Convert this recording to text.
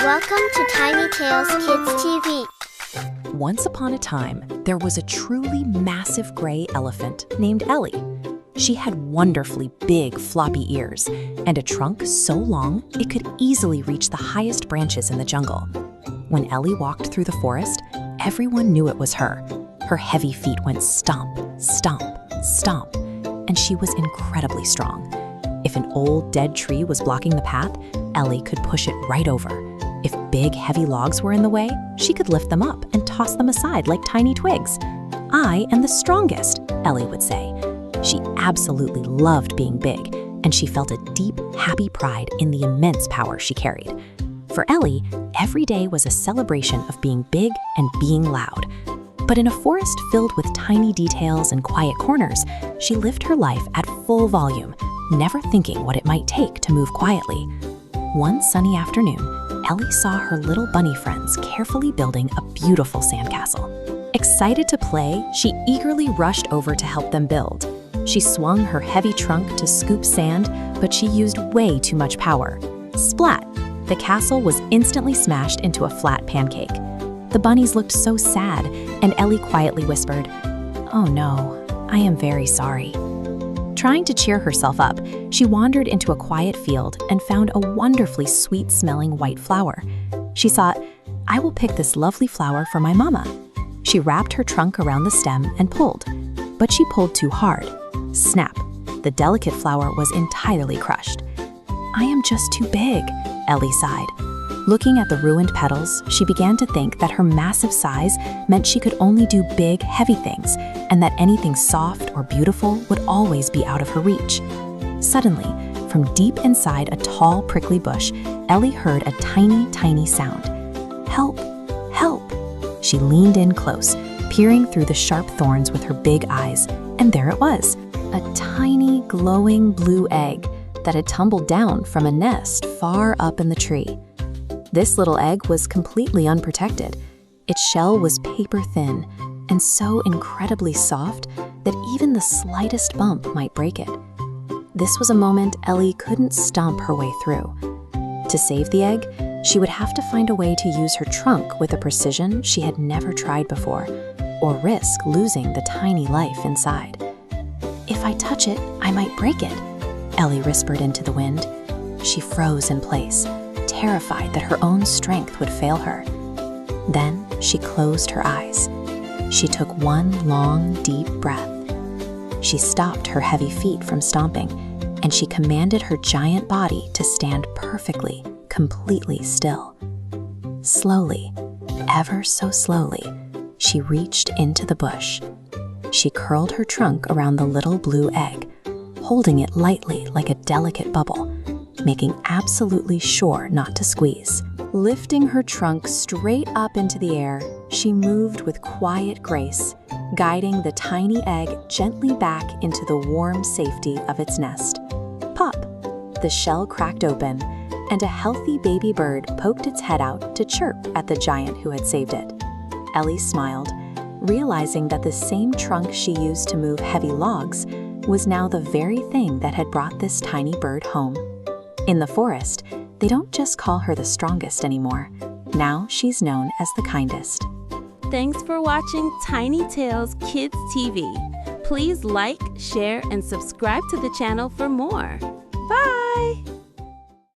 Welcome to Tiny Tales Kids TV. Once upon a time, there was a truly massive gray elephant named Ellie. She had wonderfully big, floppy ears and a trunk so long it could easily reach the highest branches in the jungle. When Ellie walked through the forest, everyone knew it was her. Her heavy feet went stomp, stomp, stomp, and she was incredibly strong. If an old, dead tree was blocking the path, Ellie could push it right over. If big, heavy logs were in the way, she could lift them up and toss them aside like tiny twigs. "I am the strongest," Ellie would say. She absolutely loved being big, and she felt a deep, happy pride in the immense power she carried. For Ellie, every day was a celebration of being big and being loud. But in a forest filled with tiny details and quiet corners, she lived her life at full volume, never thinking what it might take to move quietly. One sunny afternoon, Ellie saw her little bunny friends carefully building a beautiful sandcastle. Excited to play, she eagerly rushed over to help them build. She swung her heavy trunk to scoop sand, but she used way too much power. Splat! The castle was instantly smashed into a flat pancake. The bunnies looked so sad, and Ellie quietly whispered, "Oh no, I am very sorry." Trying to cheer herself up, she wandered into a quiet field and found a wonderfully sweet-smelling white flower. She thought, "I will pick this lovely flower for my mama." She wrapped her trunk around the stem and pulled, but she pulled too hard. Snap! The delicate flower was entirely crushed. "I am just too big," Ellie sighed. Looking at the ruined petals, she began to think that her massive size meant she could only do big, heavy things, and that anything soft or beautiful would always be out of her reach. Suddenly, from deep inside a tall, prickly bush, Ellie heard a tiny, tiny sound. "Help! Help!" She leaned in close, peering through the sharp thorns with her big eyes, and there it was, a tiny, glowing blue egg that had tumbled down from a nest far up in the tree. This little egg was completely unprotected. Its shell was paper thin and so incredibly soft that even the slightest bump might break it. This was a moment Ellie couldn't stomp her way through. To save the egg, she would have to find a way to use her trunk with a precision she had never tried before, or risk losing the tiny life inside. "If I touch it, I might break it," Ellie whispered into the wind. She froze in place, terrified that her own strength would fail her. Then she closed her eyes. She took one long, deep breath. She stopped her heavy feet from stomping, and she commanded her giant body to stand perfectly, completely still. Slowly, ever so slowly, she reached into the bush. She curled her trunk around the little blue egg, holding it lightly like a delicate bubble, making absolutely sure not to squeeze. Lifting her trunk straight up into the air, she moved with quiet grace, guiding the tiny egg gently back into the warm safety of its nest. Pop! The shell cracked open, and a healthy baby bird poked its head out to chirp at the giant who had saved it. Ellie smiled, realizing that the same trunk she used to move heavy logs was now the very thing that had brought this tiny bird home. In the forest, they don't just call her the strongest anymore. Now she's known as the kindest. Thanks for watching Tiny Tales Kids TV. Please like, share, and subscribe to the channel for more. Bye!